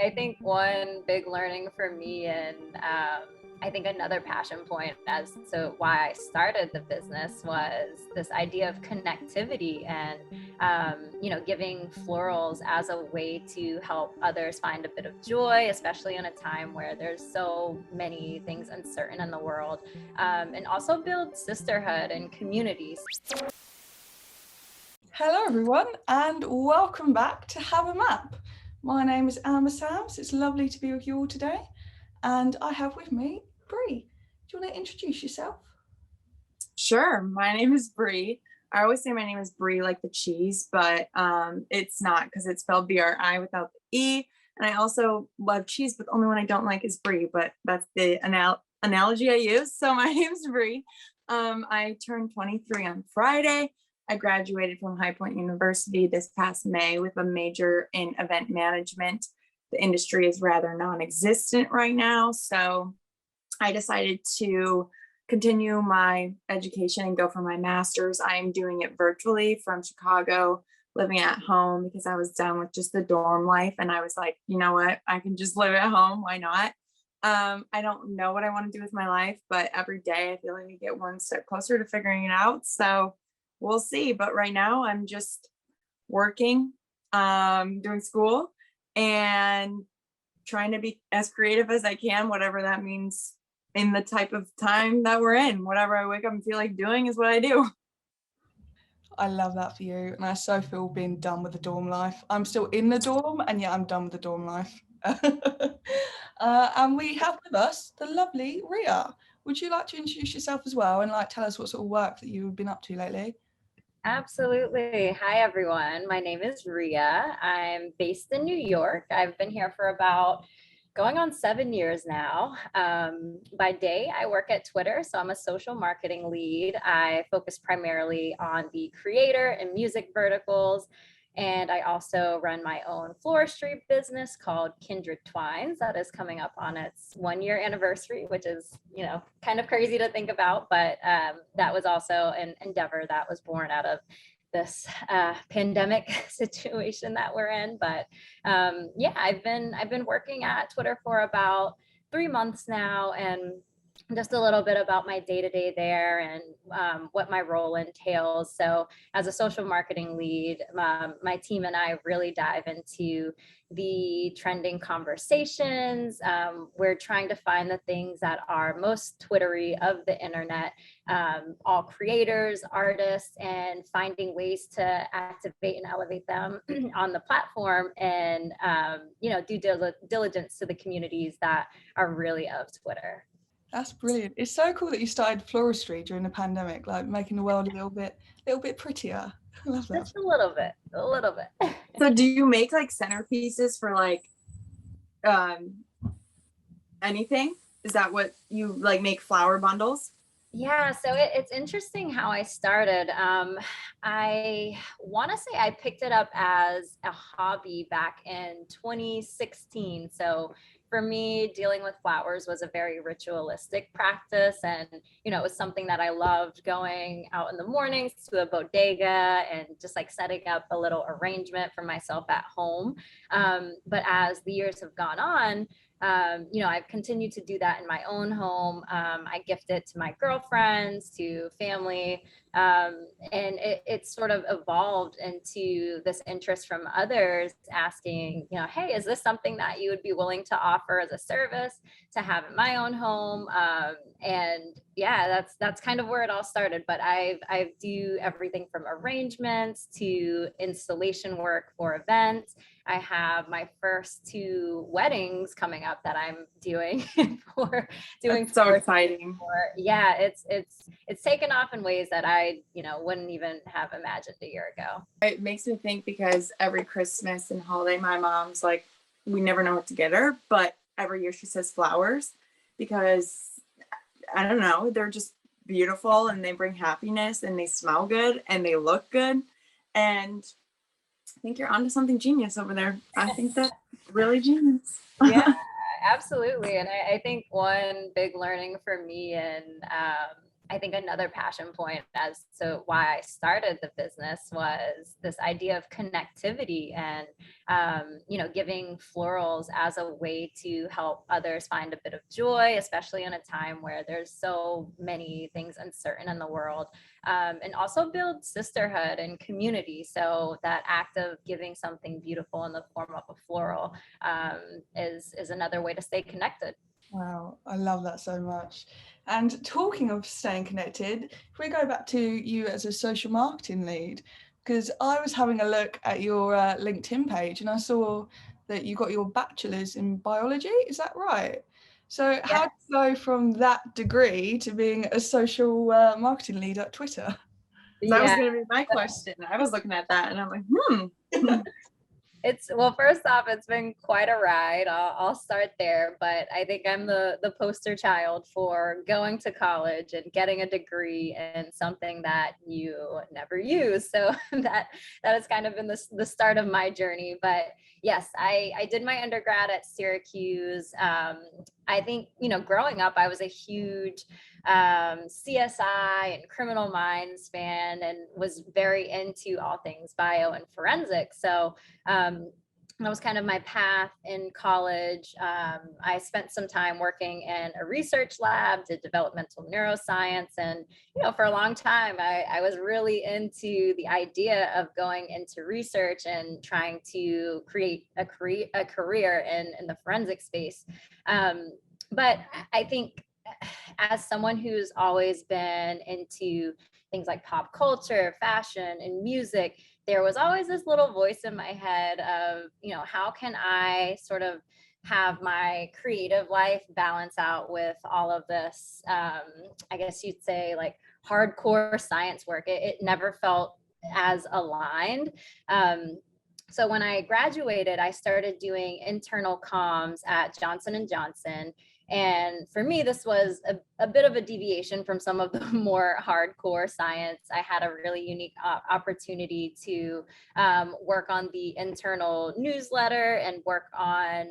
I think one big learning for me, and I think another passion point as to why I started the business, was this idea of connectivity and, giving florals as a way to help others find a bit of joy, especially in a time where there's so many things uncertain in the world, and also build sisterhood and communities. Hello everyone and welcome back to Have a Map. My name is Amber Sams. It's lovely to be with you all today, and I have with me Bree. Do you want to introduce yourself? Sure. My name is Bree. I always say my name is Bree like the cheese, but it's not, because it's spelled B-R-I without the E. And I also love cheese, but the only one I don't like is Brie, but that's the analogy I use. So my name is Bree. I turned 23 on Friday. I graduated from High Point University this past May with a major in event management. The industry is rather non-existent right now, so I decided to continue my education and go for my master's. I'm doing it virtually from Chicago, living at home, because I was done with just the dorm life. And I was like, you know what, I can just live at home. Why not? I don't know what I want to do with my life, but every day I feel like I get one step closer to figuring it out. So we'll see. But right now I'm just working, doing school, and trying to be as creative as I can, whatever that means in the type of time that we're in. Whatever I wake up and feel like doing is what I do. I love that for you, and I so feel being done with the dorm life. I'm still in the dorm, and yet I'm done with the dorm life. And we have with us the lovely Ria. Would you like to introduce yourself as well, and tell us what sort of work that you've been up to lately? Absolutely. Hi, everyone. My name is Ria. I'm based in New York. I've been here for about going on 7 years now. By day, I work at Twitter, so I'm a social marketing lead. I focus primarily on the creator and music verticals. And I also run my own floristry business called Kindred Twines that is coming up on its 1-year anniversary, which is, kind of crazy to think about. But that was also an endeavor that was born out of this pandemic situation that we're in. But I've been working at Twitter for about 3 months now, and just a little bit about my day-to-day there and what my role entails. So as a social marketing lead, my team and I really dive into the trending conversations. We're trying to find the things that are most Twittery of the internet, all creators, artists, and finding ways to activate and elevate them on the platform, and do diligence to the communities that are really of Twitter. That's brilliant. It's so cool that you started floristry during the pandemic, making the world a little bit prettier. I love that. Just a little bit. So do you make centerpieces for anything? Is that what you make flower bundles? Yeah, so it's interesting how I started. I want to say I picked it up as a hobby back in 2016. So for me, dealing with flowers was a very ritualistic practice. And, it was something that I loved, going out in the mornings to a bodega and just setting up a little arrangement for myself at home. But as the years have gone on, I've continued to do that in my own home. I gift it to my girlfriends, to family, and it sort of evolved into this interest from others asking, hey, is this something that you would be willing to offer as a service to have in my own home? And yeah, that's kind of where it all started. But I do everything from arrangements to installation work for events. I have my first 2 weddings coming up that I'm doing That's so exciting. Yeah, it's taken off in ways that I wouldn't even have imagined a year ago. It makes me think, because every Christmas and holiday, my mom's we never know what to get her, but every year she says flowers, because I don't know, they're just beautiful and they bring happiness and they smell good and they look good. And I think you're onto something genius over there. I think that's really genius. Yeah, absolutely. And I think one big learning for me, and I think another passion point as to why I started the business was this idea of connectivity and, giving florals as a way to help others find a bit of joy, especially in a time where there's so many things uncertain in the world, and also build sisterhood and community. So that act of giving something beautiful in the form of a floral is another way to stay connected. Wow, I love that so much. And talking of staying connected, if we go back to you as a social marketing lead, because I was having a look at your LinkedIn page and I saw that you got your bachelor's in biology, is that right? So how did you go from that degree to being a social marketing lead at Twitter? That was going to be my question. I was looking at that and I'm like, Well, first off, it's been quite a ride. I'll start there, but I think I'm the poster child for going to college and getting a degree in something that you never use. So that has kind of been the start of my journey. But yes, I did my undergrad at Syracuse. I think, growing up, I was a huge CSI and Criminal Minds fan and was very into all things bio and forensics. So that was kind of my path in college. I spent some time working in a research lab, did developmental neuroscience. And, for a long time, I was really into the idea of going into research and trying to create a career in the forensic space. But I think as someone who's always been into things like pop culture, fashion, and music, there was always this little voice in my head of, how can I sort of have my creative life balance out with all of this, I guess you'd say, like hardcore science work. It never felt as aligned. So when I graduated, I started doing internal comms at Johnson & Johnson. And for me, this was a bit of a deviation from some of the more hardcore science. I had a really unique opportunity to work on the internal newsletter and work on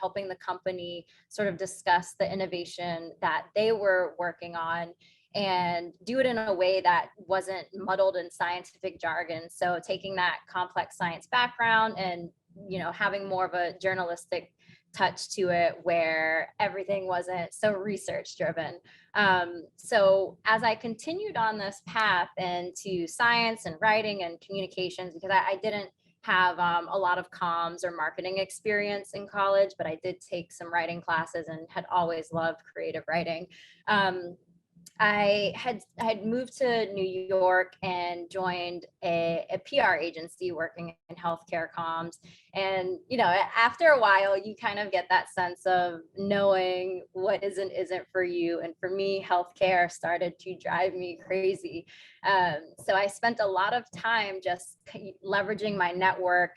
helping the company sort of discuss the innovation that they were working on and do it in a way that wasn't muddled in scientific jargon. So taking that complex science background and, having more of a journalistic touch to it where everything wasn't so research driven. So as I continued on this path into science and writing and communications, because I didn't have a lot of comms or marketing experience in college, but I did take some writing classes and had always loved creative writing. I had moved to New York and joined a PR agency working in healthcare comms. And, after a while, you kind of get that sense of knowing what isn't for you. And for me, healthcare started to drive me crazy. So I spent a lot of time just leveraging my network,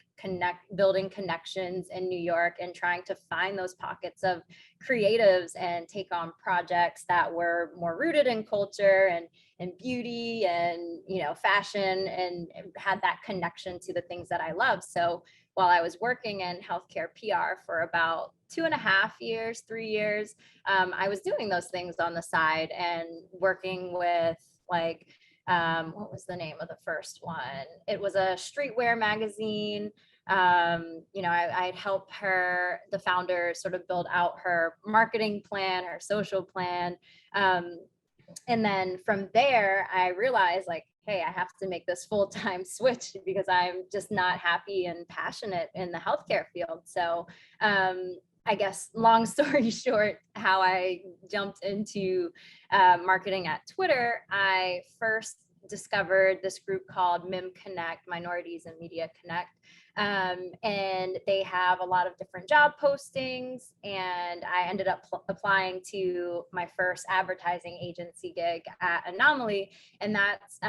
building connections in New York and trying to find those pockets of creatives and take on projects that were more rooted in culture and beauty and, fashion, and had that connection to the things that I love. So while I was working in healthcare PR for about 2.5 years, 3 years, I was doing those things on the side and working with what was the name of the first one? It was a streetwear magazine. I'd help her, the founder, sort of build out her marketing plan, her social plan. And then from there, I realized hey, I have to make this full-time switch because I'm just not happy and passionate in the healthcare field. So I guess long story short, how I jumped into marketing at Twitter, I first discovered this group called MIM Connect, Minorities in Media Connect. And they have a lot of different job postings, and I ended up applying to my first advertising agency gig at Anomaly. And that's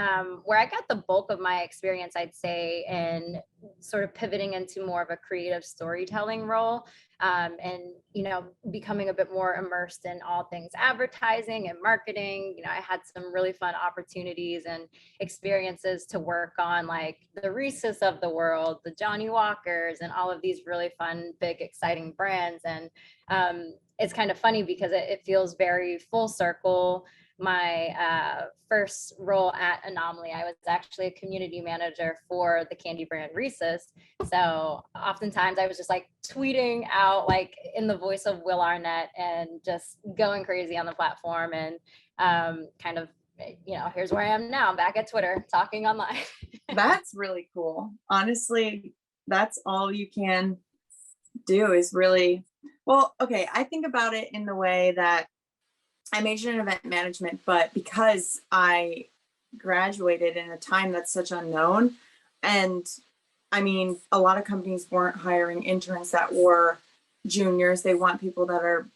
where I got the bulk of my experience, I'd say, in sort of pivoting into more of a creative storytelling role. And, becoming a bit more immersed in all things advertising and marketing. I had some really fun opportunities and experiences to work on the Reese's of the world, the Johnny Walkers, and all of these really fun, big, exciting brands. And it's kind of funny because it feels very full circle. my first role at Anomaly, I was actually a community manager for the candy brand Reese's. So oftentimes I was just like tweeting out like in the voice of Will Arnett and just going crazy on the platform, and kind of, here's where I am now. I'm back at Twitter talking online. That's really cool. Honestly, that's all you can do is really, well, okay, I think about it in the way that I majored in event management, but because I graduated in a time that's such unknown, and I mean, a lot of companies weren't hiring interns that were juniors. They want people that are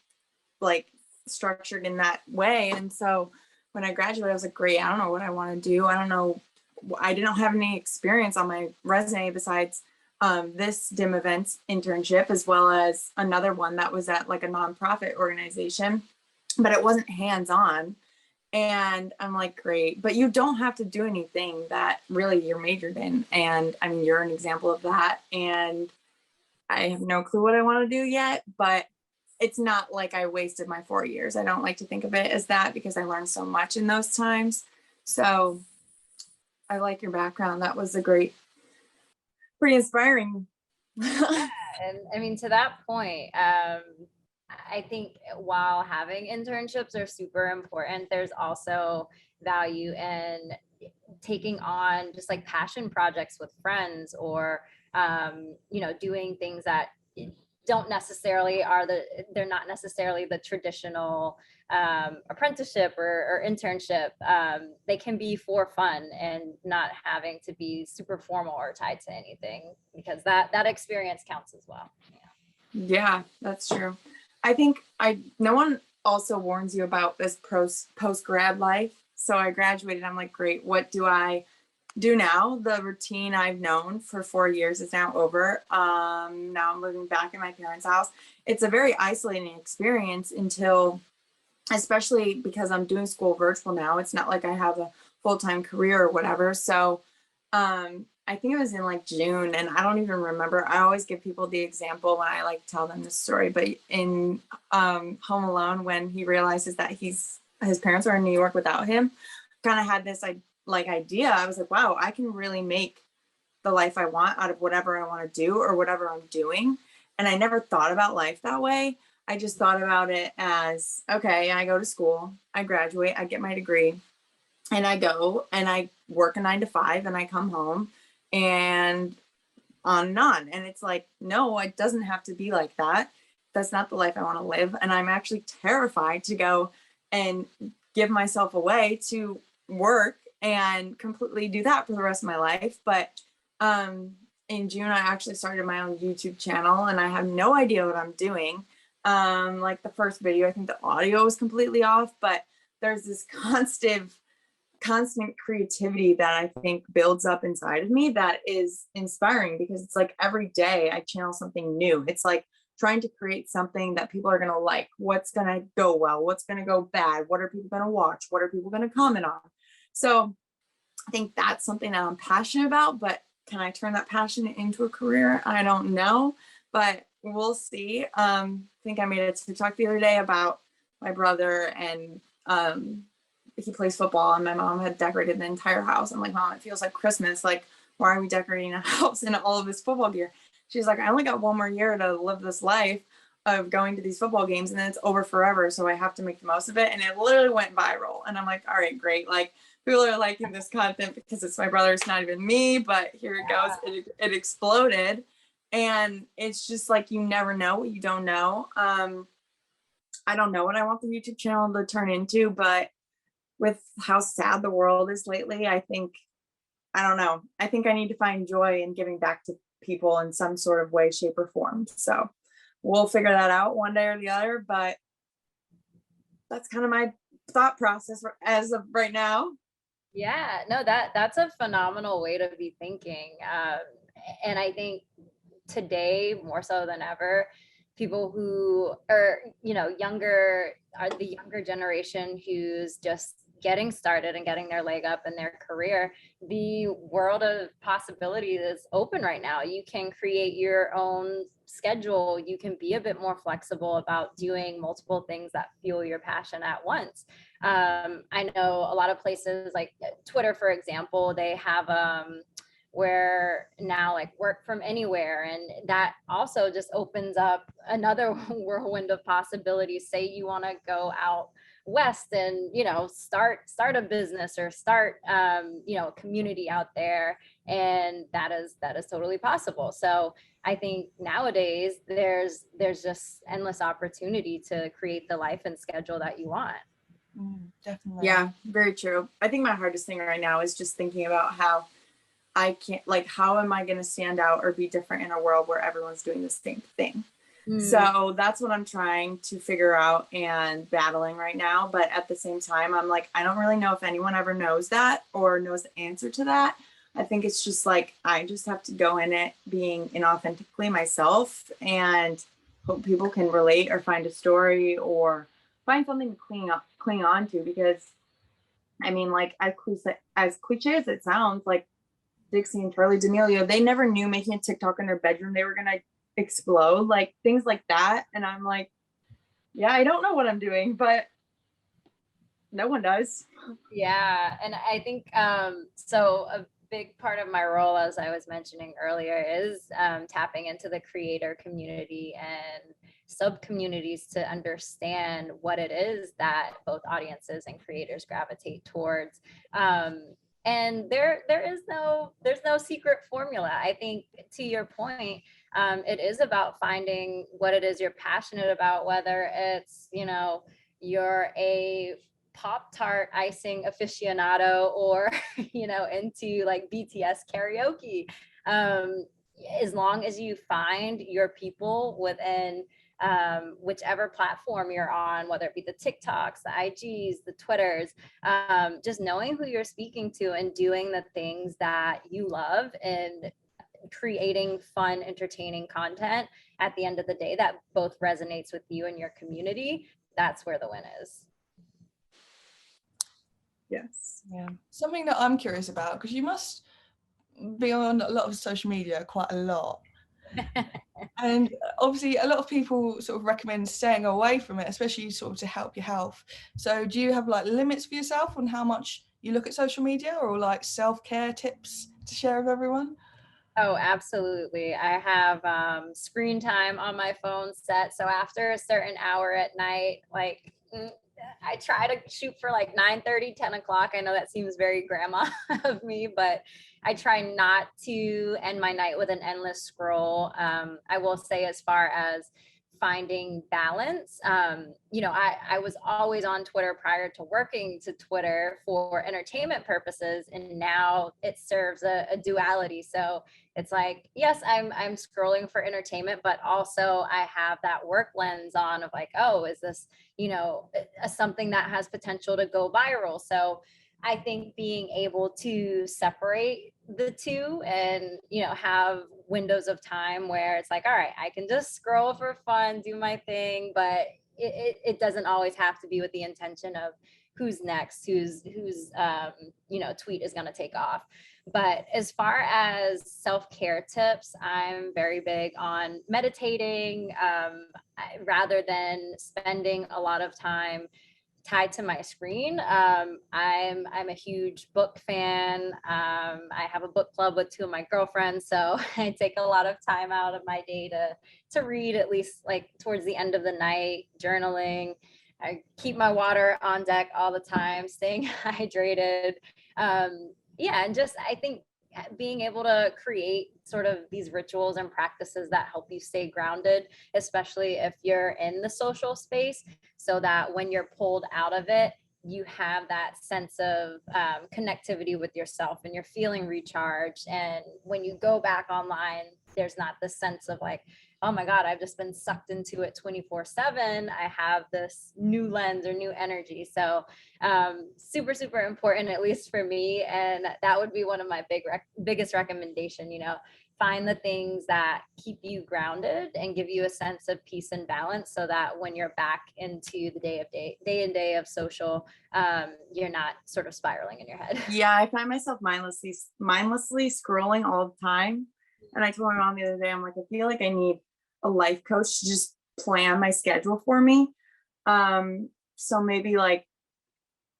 like structured in that way. And so when I graduated, I was like, great, I don't know what I want to do. I don't know. I didn't have any experience on my resume besides this DIM events internship, as well as another one that was at like a nonprofit organization, but it wasn't hands-on. And I'm like, great, but you don't have to do anything that really you're majored in. And I mean, you're an example of that. And I have no clue what I want to do yet, but it's not like I wasted my 4 years. I don't like to think of it as that because I learned so much in those times. So I like your background. That was pretty inspiring. And I mean, to that point, I think while having internships are super important, there's also value in taking on just like passion projects with friends, or doing things that don't necessarily they're not necessarily the traditional apprenticeship or internship. They can be for fun and not having to be super formal or tied to anything, because that experience counts as well. Yeah, that's true. I think no one also warns you about this post-grad life. So I graduated. I'm like, great, what do I do now? The routine I've known for 4 years is now over. Now I'm living back in my parents' house. It's a very isolating experience until, especially because I'm doing school virtual now. It's not like I have a full-time career or whatever. So I think it was in like June, and I don't even remember. I always give people the example when I like tell them this story, but in Home Alone, when he realizes that his parents are in New York without him, kind of had this idea. I was like, wow, I can really make the life I want out of whatever I want to do or whatever I'm doing. And I never thought about life that way. I just thought about it as, okay, I go to school, I graduate, I get my degree, and I go and I work a 9 to 5 and I come home and on and on. And it's like, no, it doesn't have to be like that. That's not the life I want to live. And I'm actually terrified to go and give myself away to work and completely do that for the rest of my life. But in June, I actually started my own YouTube channel, and I have no idea what I'm doing. Like the first video, I think the audio was completely off, but there's this constant creativity that I think builds up inside of me that is inspiring, because it's like every day I channel something new. It's like trying to create something that people are going to like. What's going to go well? What's going to go bad? What are people going to watch? What are people going to comment on? So I think that's something that I'm passionate about, but can I turn that passion into a career? I don't know, but we'll see. I think I made a TikTok the other day about my brother, and he plays football, and my mom had decorated the entire house. I'm like, Mom, it feels like Christmas. Like, why are we decorating a house in all of this football gear? She's like, I only got 1 more year to live this life of going to these football games, and then it's over forever. So I have to make the most of it. And it literally went viral. And I'm like, all right, great. Like, people are liking this content because it's my brother. It's not even me, but here it goes. It exploded. And it's just like, you never know what you don't know. I don't know what I want the YouTube channel to turn into, but with how sad the world is lately, I don't know. I think I need to find joy in giving back to people in some sort of way, shape, or form. So we'll figure that out one day or the other, but that's kind of my thought process as of right now. Yeah, no, that's a phenomenal way to be thinking. And I think today, more so than ever, people who are, younger, are the younger generation who's just getting started and getting their leg up in their career, the world of possibilities is open right now. You can create your own schedule. You can be a bit more flexible about doing multiple things that fuel your passion at once. I know a lot of places like Twitter, for example, they have where now like work from anywhere, and that also just opens up another whirlwind of possibilities. Say you want to go out west and start a business or start a community out there, and that is totally possible. So I think nowadays there's just endless opportunity to create the life and schedule that you want. Definitely. Yeah, very true. I think my hardest thing right now is just thinking about how I can't, like, how am I going to stand out or be different in a world where everyone's doing the same thing? So that's what I'm trying to figure out and battling right now. But at the same time, I'm like, I don't really know if anyone ever knows that or knows the answer to that. I think it's just like, I just have to go in it being inauthentically myself and hope people can relate or find a story or find something to cling on to. Because I mean, like, as cliche as it sounds, like Dixie and Charlie D'Amelio, they never knew making a TikTok in their bedroom they were gonna explode, like things like that. And I'm like, yeah, I don't know what I'm doing, but no one does. Yeah, and I think so a big part of my role, as I was mentioning earlier, is tapping into the creator community and sub communities to understand what it is that both audiences and creators gravitate towards. And there's no secret formula. I think, to your point, it is about finding what it is you're passionate about, whether it's you're a Pop-Tart icing aficionado or into like BTS karaoke. As long as you find your people within whichever platform you're on, whether it be the TikToks, the IGs, the Twitters, just knowing who you're speaking to and doing the things that you love and creating fun, entertaining content at the end of the day that both resonates with you and your community, that's where the win is. Yes. Yeah. Something that I'm curious about, because you must be on a lot of social media quite a lot. And obviously a lot of people sort of recommend staying away from it, especially sort of to help your health. So do you have like limits for yourself on how much you look at social media, or like self-care tips to share with everyone? Oh, absolutely. I have screen time on my phone set. So after a certain hour at night, like I try to shoot for like 9:30, 10 o'clock. I know that seems very grandma of me, but I try not to end my night with an endless scroll. I will say, as far as finding balance, I was always on Twitter prior to working to Twitter for entertainment purposes, and now it serves a duality. So it's like, yes, I'm scrolling for entertainment, but also I have that work lens on of like, oh, is this something that has potential to go viral? So I think being able to separate the two and have windows of time where it's like, all right, I can just scroll for fun, do my thing, but it doesn't always have to be with the intention of who's next, whose tweet is going to take off. But as far as self-care tips, I'm very big on meditating, rather than spending a lot of time tied to my screen. I'm a huge book fan. I have a book club with two of my girlfriends, so I take a lot of time out of my day to read, at least like towards the end of the night, journaling. I keep my water on deck all the time, staying hydrated. And just, I think, being able to create sort of these rituals and practices that help you stay grounded, especially if you're in the social space, so that when you're pulled out of it, you have that sense of connectivity with yourself and you're feeling recharged. And when you go back online, there's not this sense of like, oh my God, I've just been sucked into it 24/7. I have this new lens or new energy. So super, super important, at least for me. And that would be one of my biggest recommendation, find the things that keep you grounded and give you a sense of peace and balance, so that when you're back into the day of social, you're not sort of spiraling in your head. Yeah, I find myself mindlessly scrolling all the time. And I told my mom the other day, I'm like, I feel like I need a life coach to just plan my schedule for me. So maybe like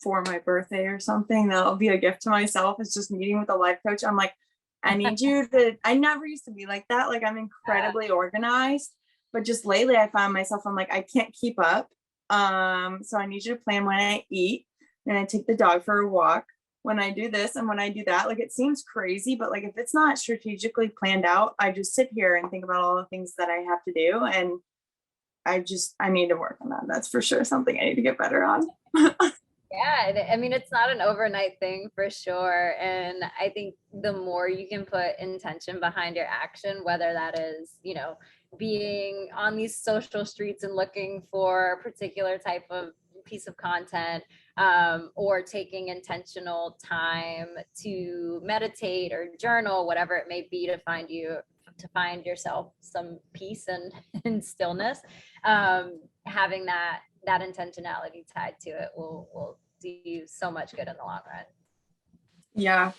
for my birthday or something, that'll be a gift to myself. It's just meeting with a life coach. I'm like, I need you to, I never used to be like that. Like I'm incredibly organized, but just lately I found myself, I'm like, I can't keep up. So I need you to plan when I eat, and I take the dog for a walk, when I do this and when I do that. Like it seems crazy, but like if it's not strategically planned out, I just sit here and think about all the things that I have to do. And I need to work on that. That's for sure something I need to get better on. Yeah, I mean, it's not an overnight thing for sure. And I think the more you can put intention behind your action, whether that is, being on these social streets and looking for a particular type of piece of content, or taking intentional time to meditate or journal, whatever it may be, to find yourself some peace and stillness, having that intentionality tied to it will do you so much good in the long run. Yeah.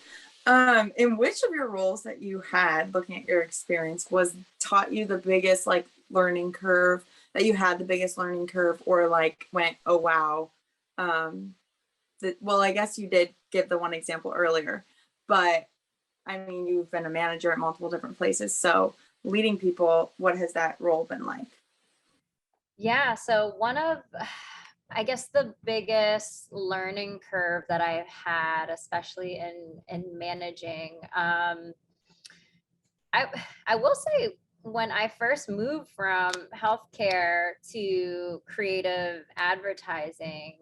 In which of your roles that you had, looking at your experience, was taught you the biggest like learning curve, that you had the biggest learning curve, or like went, oh wow. Well, I guess you did give the one example earlier, but I mean, you've been a manager at multiple different places. So leading people, what has that role been like? Yeah, so one of, I guess, the biggest learning curve that I've had, especially in managing, I will say, when I first moved from healthcare to creative advertising,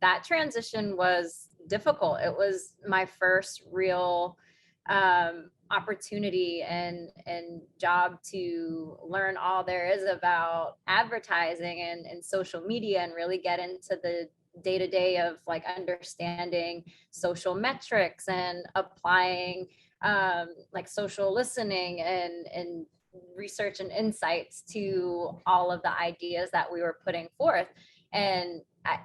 that transition was difficult. It was my first real opportunity and job to learn all there is about advertising and social media, and really get into the day-to-day of like understanding social metrics and applying like social listening and research and insights to all of the ideas that we were putting forth. And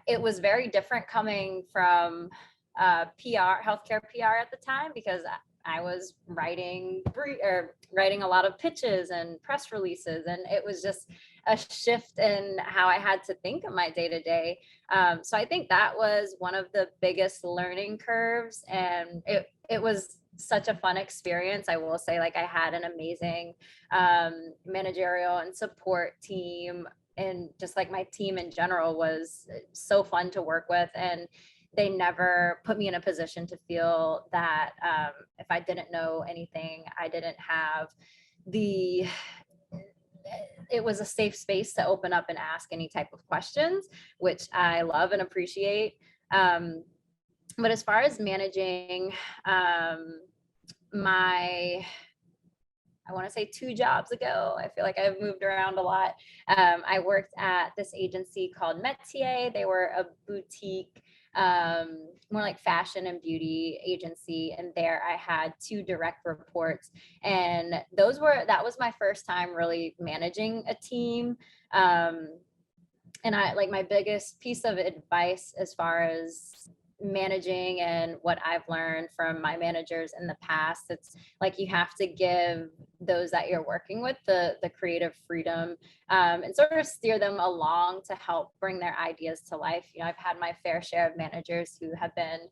it was very different coming from PR, healthcare PR at the time, because I was writing a lot of pitches and press releases, and it was just a shift in how I had to think of my day to day. So I think that was one of the biggest learning curves, and it was such a fun experience. I will say, like, I had an amazing managerial and support team, and just like my team in general was so fun to work with. And they never put me in a position to feel that if I didn't know anything, I didn't have it was a safe space to open up and ask any type of questions, which I love and appreciate. But as far as managing I want to say 2 jobs ago, I feel like I've moved around a lot. I worked at this agency called Metier. They were a boutique, more like fashion and beauty agency. And there I had 2 direct reports. And that was my first time really managing a team. And my biggest piece of advice as far as managing and what I've learned from my managers in the past, it's like you have to give those that you're working with the creative freedom, and sort of steer them along to help bring their ideas to life. I've had my fair share of managers who have been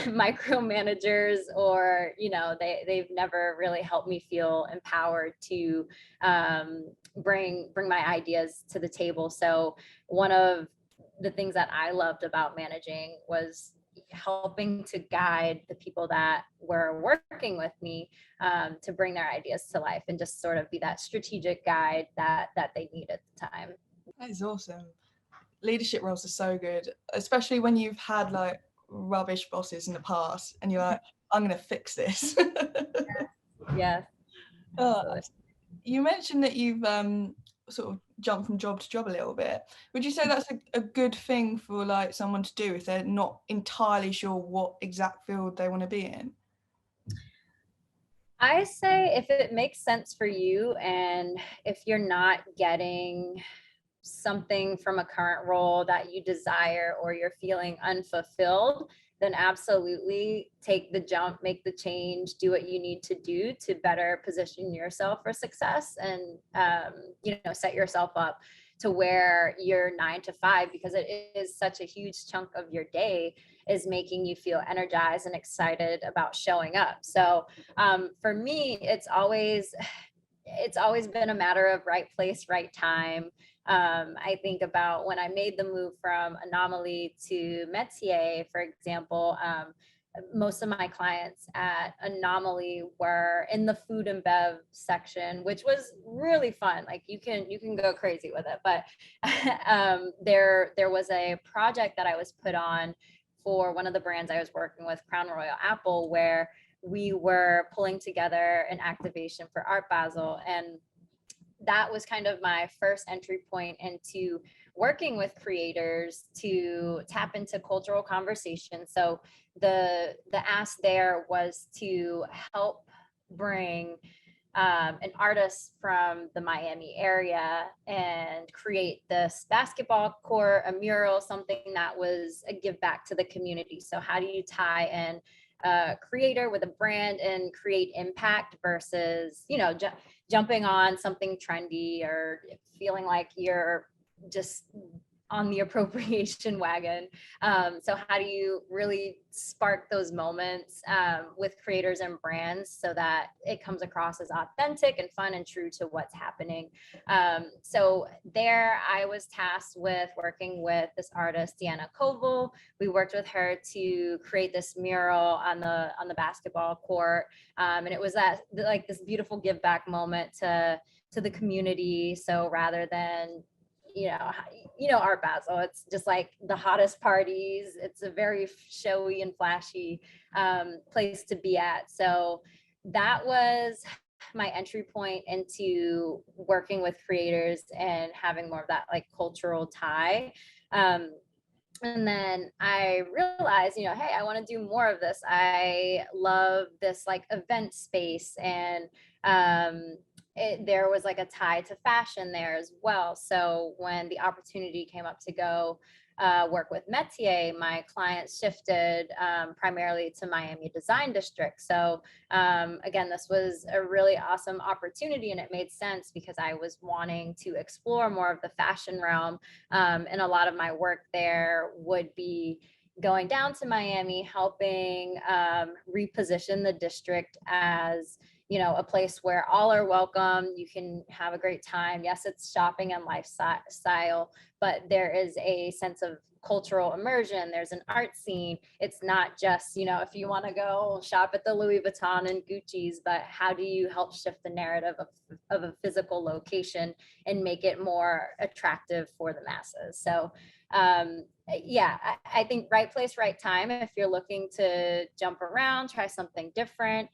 micromanagers, or they've never really helped me feel empowered to bring my ideas to the table. So one of the things that I loved about managing was helping to guide the people that were working with me, to bring their ideas to life, and just sort of be that strategic guide that they need at the time. That is awesome. Leadership roles are so good, especially when you've had like rubbish bosses in the past and you're like, I'm going to fix this. Yeah. You mentioned that you've sort of jumped from job to job a little bit. Would you say that's a good thing for like someone to do if they're not entirely sure what exact field they want to be in? I say if it makes sense for you and if you're not getting something from a current role that you desire or you're feeling unfulfilled, then absolutely take the jump, make the change, do what you need to do to better position yourself for success and, set yourself up to where your 9 to 5, because it is such a huge chunk of your day, is making you feel energized and excited about showing up. So for me, it's always been a matter of right place, right time. I think about when I made the move from Anomaly to Metier, for example. Most of my clients at Anomaly were in the food and bev section, which was really fun. Like you can go crazy with it. But there was a project that I was put on for one of the brands I was working with, Crown Royal Apple, where we were pulling together an activation for Art Basel. And that was kind of my first entry point into working with creators to tap into cultural conversation. So the ask there was to help bring an artist from the Miami area and create this basketball court, a mural, something that was a give back to the community. So how do you tie in a creator with a brand and create impact versus, jumping on something trendy or feeling like you're just on the appropriation wagon. So how do you really spark those moments with creators and brands so that it comes across as authentic and fun and true to what's happening? So there I was tasked with working with this artist, Deanna Koval. We worked with her to create this mural on the basketball court. And it was this beautiful give back moment to the community. So rather than Art Basel, it's just like the hottest parties. It's a very showy and flashy place to be at. So that was my entry point into working with creators and having more of that like cultural tie. And then I realized, hey, I want to do more of this. I love this like event space, and there was like a tie to fashion there as well. So when the opportunity came up to go work with Metier, my clients shifted primarily to Miami Design District. So again, this was a really awesome opportunity, and it made sense because I was wanting to explore more of the fashion realm. And a lot of my work there would be going down to Miami, helping reposition the district as a place where all are welcome. You can have a great time. Yes, it's shopping and lifestyle, but there is a sense of cultural immersion. There's an art scene. It's not just, if you want to go shop at the Louis Vuitton and Gucci's, but how do you help shift the narrative of a physical location and make it more attractive for the masses? So I think right place, right time. If you're looking to jump around, try something different.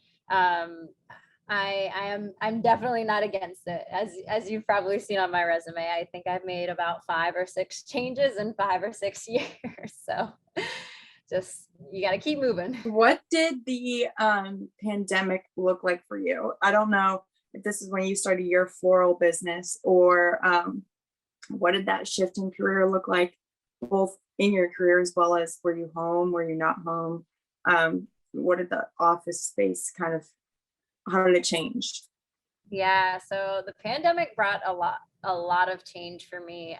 I'm definitely not against it. As you've probably seen on my resume, I think I've made about 5 or 6 changes in 5 or 6 years. So just, you got to keep moving. What did the pandemic look like for you? I don't know if this is when you started your floral business, or what did that shift in career look like, both in your career as well as were you home, were you not home? What did the office space how did it change? Yeah, so the pandemic brought a lot of change for me.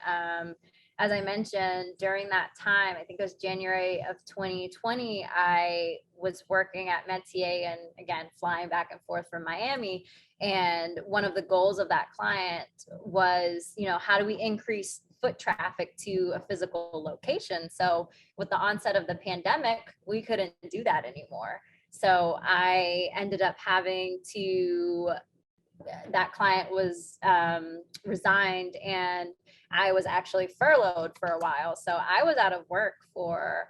As I mentioned, during that time, I think it was January of 2020, I was working at Metier and again, flying back and forth from Miami. And one of the goals of that client was, how do we increase foot traffic to a physical location? So with the onset of the pandemic, we couldn't do that anymore. So I ended up having to, that client was resigned, and I was actually furloughed for a while. So I was out of work for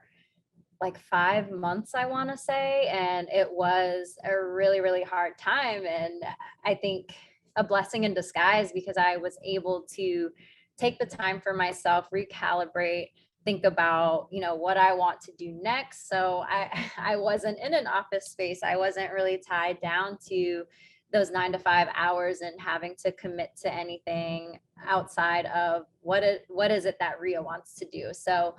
like 5 months, I want to say. And it was a really, really hard time. And I think a blessing in disguise, because I was able to take the time for myself, recalibrate, think about, what I want to do next. So I wasn't in an office space. I wasn't really tied down to those 9 to 5 hours and having to commit to anything outside of what is it that Ria wants to do. So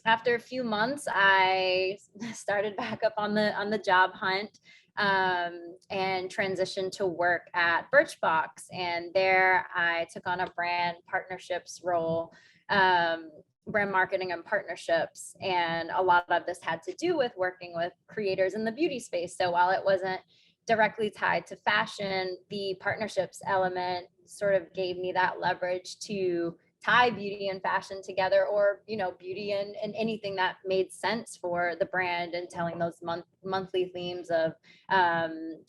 after a few months, I started back up on the job hunt, and transitioned to work at Birchbox. And there I took on a brand partnerships role, brand marketing and partnerships. And a lot of this had to do with working with creators in the beauty space. So while it wasn't directly tied to fashion, the partnerships element sort of gave me that leverage to tie beauty and fashion together, or beauty and anything that made sense for the brand, and telling those monthly themes of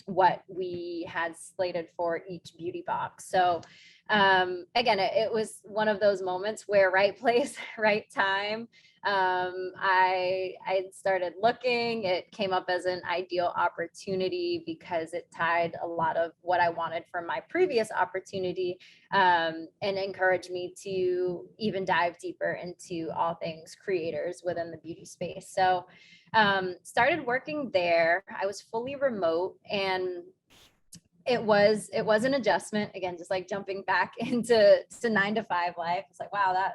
what we had slated for each beauty box. So again, it was one of those moments where right place, right time. I started looking. It came up as an ideal opportunity because it tied a lot of what I wanted from my previous opportunity, and encouraged me to even dive deeper into all things creators within the beauty space. So started working there. I was fully remote, and it was an adjustment, again, just like jumping back into 9 to 5 life. It's like, wow, that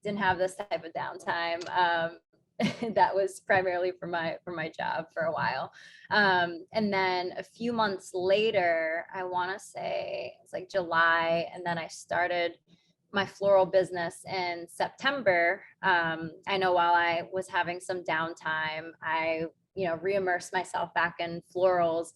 didn't have this type of downtime. That was primarily for my job for a while, and then a few months later, I want to say it's like July, and then I started my floral business in September. I know while I was having some downtime, I re-immersed myself back in florals,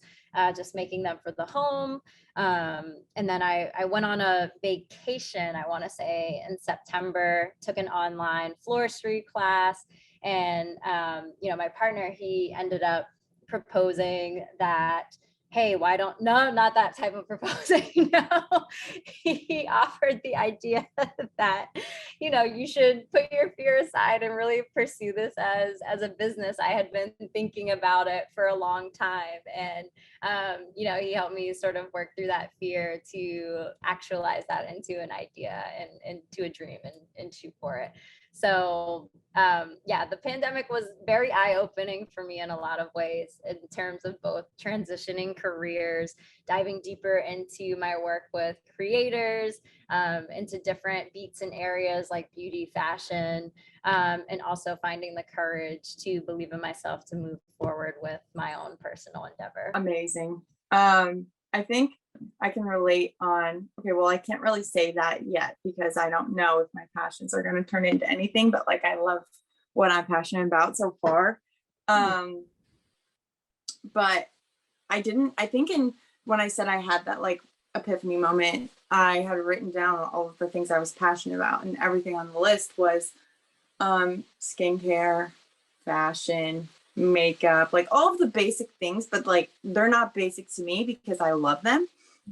just making them for the home. And then I went on a vacation, I want to say in September, took an online floristry class. And, my partner, he ended up proposing that, hey, why don't, no, not that type of proposing. No, he offered the idea that, you should put your fear aside and really pursue this as a business. I had been thinking about it for a long time. And, he helped me sort of work through that fear to actualize that into an idea and into a dream, and shoot for it. So the pandemic was very eye-opening for me in a lot of ways, in terms of both transitioning careers, diving deeper into my work with creators, into different beats and areas like beauty, fashion, and also finding the courage to believe in myself to move forward with my own personal endeavor. Amazing. I think I can relate on, okay, well, I can't really say that yet because I don't know if my passions are going to turn into anything, but like, I love what I'm passionate about so far. But I think when I said I had that like epiphany moment, I had written down all of the things I was passionate about, and everything on the list was skincare, fashion, makeup, like all of the basic things, but like they're not basic to me because I love them.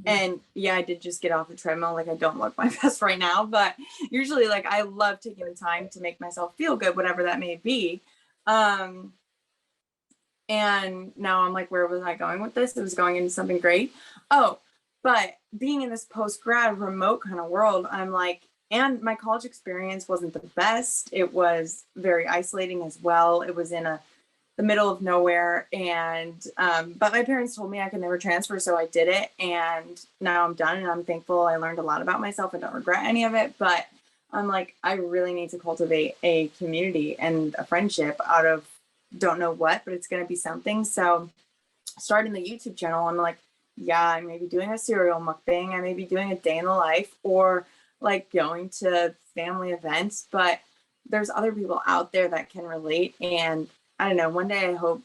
And yeah, I did just get off the treadmill. Like, I don't look my best right now, but usually like I love taking the time to make myself feel good, whatever that may be. And now I'm like, where was I going with this? It was going into something great. Oh, but being in this post-grad remote kind of world, I'm like, and my college experience wasn't the best. It was very isolating as well. It was in the middle of nowhere. And, but my parents told me I could never transfer. So I did it. And now I'm done, and I'm thankful. I learned a lot about myself. I don't regret any of it, but I'm like, I really need to cultivate a community and a friendship out of don't know what, but it's going to be something. So starting the YouTube channel, I'm like, yeah, I may be doing a cereal mukbang. I may be doing a day in the life, or like going to family events, but there's other people out there that can relate. And I don't know, one day I hope,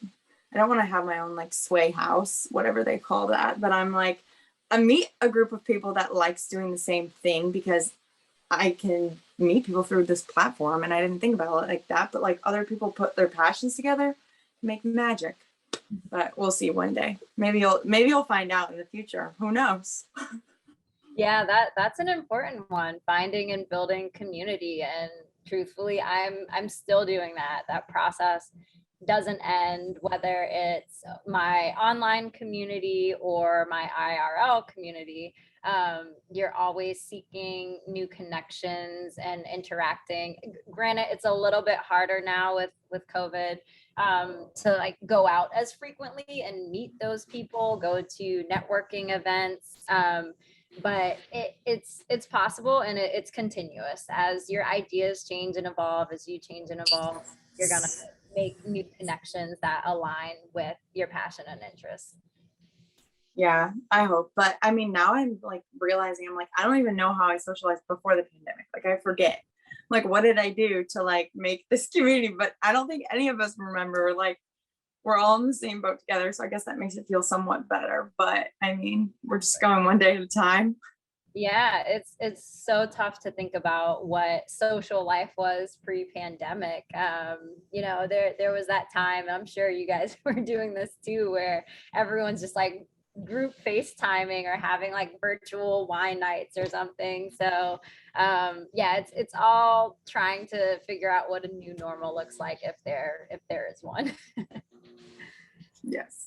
I don't want to have my own like sway house, whatever they call that, but I'm like, I meet a group of people that likes doing the same thing, because I can meet people through this platform. And I didn't think about it like that, but like other people put their passions together to make magic. But we'll see one day. Maybe you'll find out in the future. Who knows? Yeah, that's an important one, finding and building community. And truthfully, I'm still doing that process doesn't end, whether it's my online community or my IRL community. You're always seeking new connections and interacting. Granted, it's a little bit harder now with COVID, to like go out as frequently and meet those people, go to networking events. But it's possible, and it's continuous. As your ideas change and evolve, as you change and evolve, you're gonna make new connections that align with your passion and interests. Yeah, I hope. But I mean, now I'm like realizing, I'm like, I don't even know how I socialized before the pandemic. Like, I forget. Like, what did I do to like make this community? But I don't think any of us remember. Like, we're all in the same boat together. So I guess that makes it feel somewhat better. But I mean, we're just going one day at a time. Yeah, it's so tough to think about what social life was pre-pandemic. You know, there was that time, I'm sure you guys were doing this too, where everyone's just like group FaceTiming or having like virtual wine nights or something. So yeah, it's all trying to figure out what a new normal looks like, if there is one. Yes.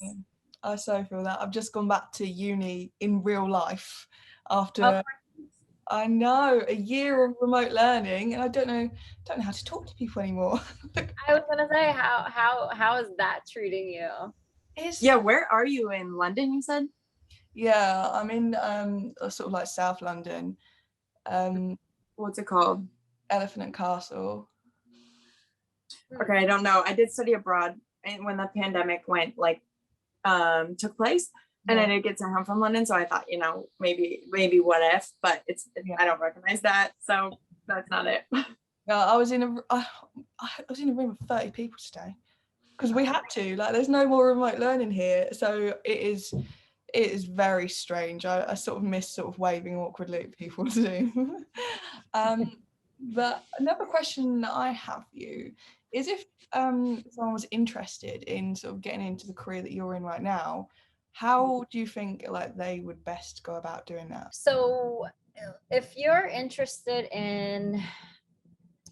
I so feel that. I've just gone back to uni in real life after Oh. I know a year of remote learning, and I don't know how to talk to people anymore. I was gonna say, how is that treating you? Yeah, where are you in London, you said? Yeah, I'm in sort of like South London. What's it called? Elephant and Castle. Okay, I don't know. I did study abroad and when the pandemic went like took place, and I did get sent home from London, so I thought, you know, maybe what if, but it's I don't recognize that, so that's not it. Yeah, I was in a room of 30 people today because we had to. Like, there's no more remote learning here, so it is very strange. I sort of miss sort of waving awkwardly at people on Zoom. But another question that I have for you is, if someone was interested in sort of getting into the career that you're in right now, how do you think like they would best go about doing that? So if you're interested in,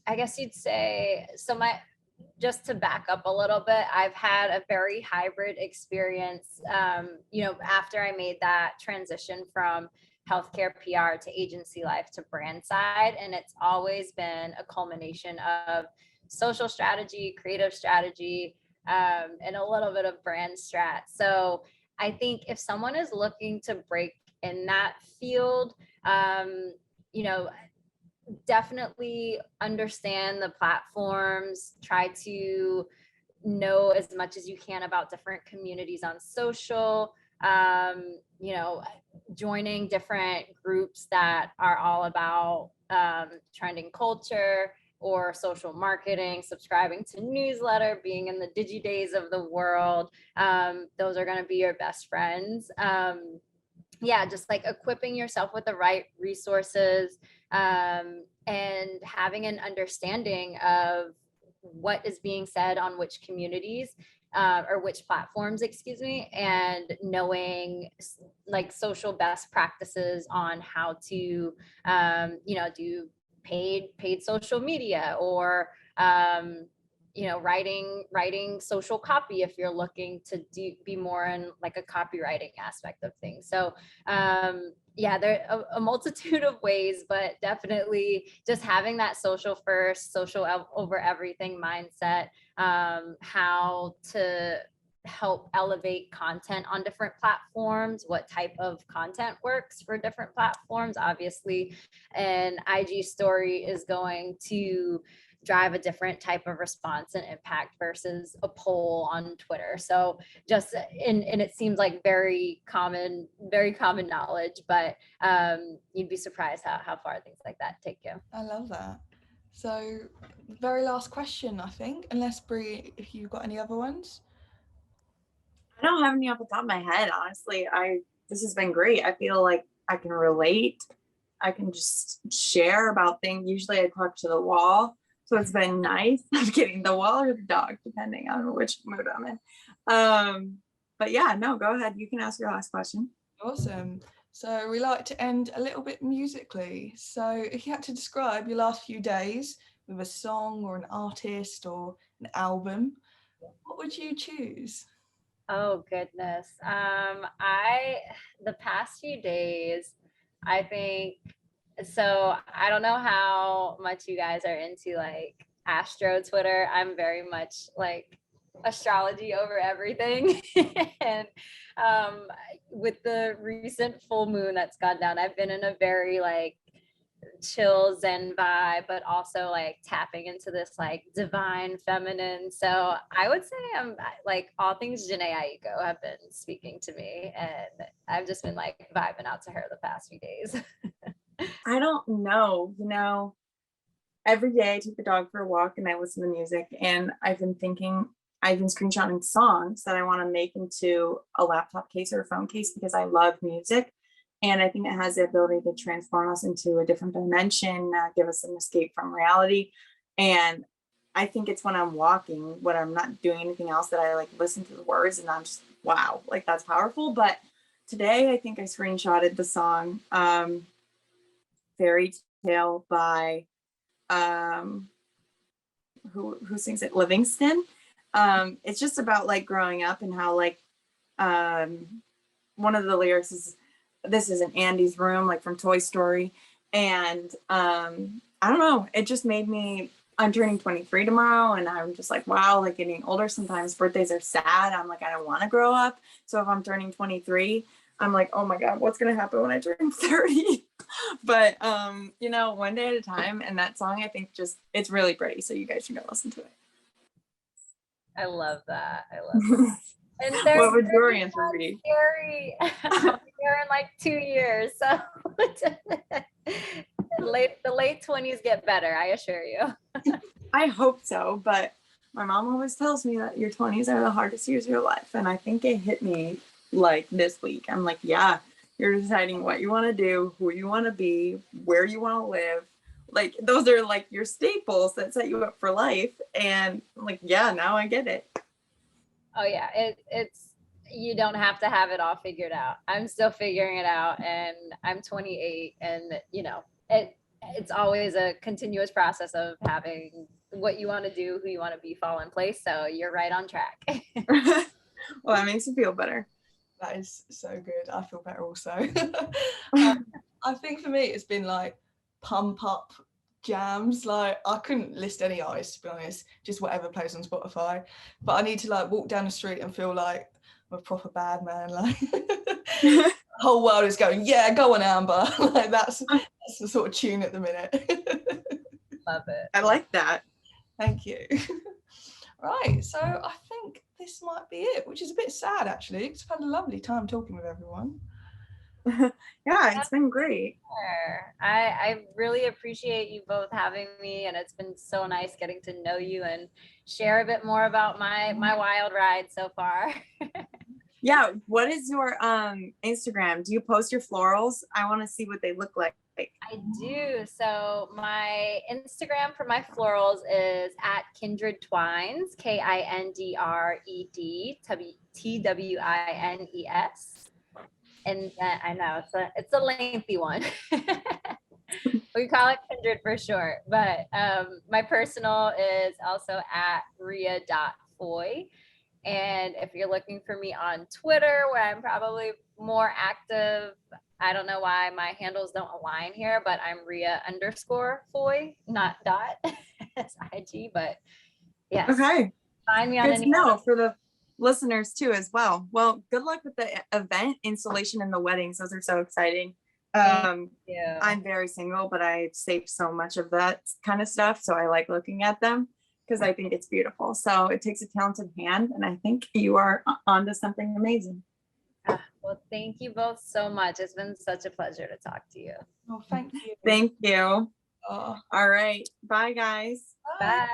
I guess you'd say, so just to back up a little bit, I've had a very hybrid experience, you know, after I made that transition from healthcare PR to agency life to brand side. And it's always been a culmination of social strategy, creative strategy, and a little bit of brand strat. So I think if someone is looking to break in that field, you know, definitely understand the platforms, try to know as much as you can about different communities on social, you know, joining different groups that are all about trending culture or social marketing, subscribing to newsletter, being in the digi days of the world. Those are going to be your best friends. Yeah, just like equipping yourself with the right resources, and having an understanding of what is being said on which communities, or which platforms, excuse me, and knowing like social best practices on how to, you know, do paid social media, or you know, writing social copy if you're looking to be more in like a copywriting aspect of things. So yeah, there are a multitude of ways, but definitely just having that social first, social over everything mindset, how to help elevate content on different platforms, what type of content works for different platforms. Obviously, an IG story is going to drive a different type of response and impact versus a poll on Twitter. So just, and it seems like very common knowledge, but you'd be surprised how far things like that take you. I love that. So, very last question, I think, unless Brie, if you've got any other ones. I don't have any off the top of my head, honestly. This has been great. I feel like I can relate. I can just share about things. Usually I talk to the wall. So it's been nice. I'm kidding, the wall or the dog, depending on which mood I'm in. But yeah, no, go ahead. You can ask your last question. Awesome. So we like to end a little bit musically. So if you had to describe your last few days with a song or an artist or an album, what would you choose? Oh goodness. The past few days, I think, so I don't know how much you guys are into like astro Twitter. I'm very much like astrology over everything. And um with the recent full moon that's gone down, I've been in a very like chill zen vibe, but also like tapping into this like divine feminine. So I would say I'm like all things Janae Aiko have been speaking to me, and I've just been like vibing out to her the past few days. I don't know, every day I take the dog for a walk and I listen to music, and I've been screenshotting songs that I want to make into a laptop case or a phone case because I love music. And I think it has the ability to transform us into a different dimension, give us an escape from reality. And I think it's when I'm walking, when I'm not doing anything else, that I like listen to the words and I'm just, wow, like that's powerful. But today I think I screenshotted the song Fairy Tale by who sings it? Livingston. It's just about like growing up and how like one of the lyrics is, "This is in Andy's room," like from Toy Story. And I don't know, it just made me, I'm turning 23 tomorrow, and I'm just like, wow, like getting older, sometimes birthdays are sad. I'm like, I don't want to grow up. So if I'm turning 23, I'm like, oh my God, what's going to happen when I turn 30? But, one day at a time. And that song, I think it's really pretty. So you guys should go listen to it. I love that. I love that. And what would your answer be? Scary. I'll be here in like 2 years. So the late 20s get better, I assure you. I hope so, but my mom always tells me that your 20s are the hardest years of your life. And I think it hit me like this week. I'm like, yeah, you're deciding what you want to do, who you want to be, where you want to live. Like those are like your staples that set you up for life. And I'm like, yeah, now I get it. Oh yeah, it's you don't have to have it all figured out. I'm still figuring it out, and I'm 28, and it's always a continuous process of having what you want to do, who you want to be, fall in place. So you're right on track. Well, that makes me feel better. That is so good. I feel better also. I think for me it's been like pump up jams. Like I couldn't list any artists, to be honest, just whatever plays on Spotify. But I need to like walk down the street and feel like I'm a proper bad man. Like the whole world is going, yeah, go on, Amber. Like that's the sort of tune at the minute. Love it. I like that. Thank you. Right, so I think this might be it, which is a bit sad actually, because I've had a lovely time talking with everyone. Yeah, it's been great. I really appreciate you both having me, and it's been so nice getting to know you and share a bit more about my wild ride so far. Yeah, what is your Instagram? Do you post your florals? I want to see what they look like. I do. So my Instagram for my florals is at Kindred Twines, KINDRED TWINES. And I know it's a lengthy one. We call it Kindred for short. But my personal is also at Ria.Foye. And if you're looking for me on Twitter, where I'm probably more active, I don't know why my handles don't align here, but I'm Ria_Foye, not dot. It's IG, but yes. Okay. Find me on Good to know for the listeners too as well. Well, good luck with the event, installation, and the weddings. Those are so exciting. I'm very single, but I saved so much of that kind of stuff. So I like looking at them because I think it's beautiful. So it takes a talented hand, and I think you are onto something amazing. Well, thank you both so much. It's been such a pleasure to talk to you. Oh, thank you. Thank you. Oh. All right. Bye, guys. Bye.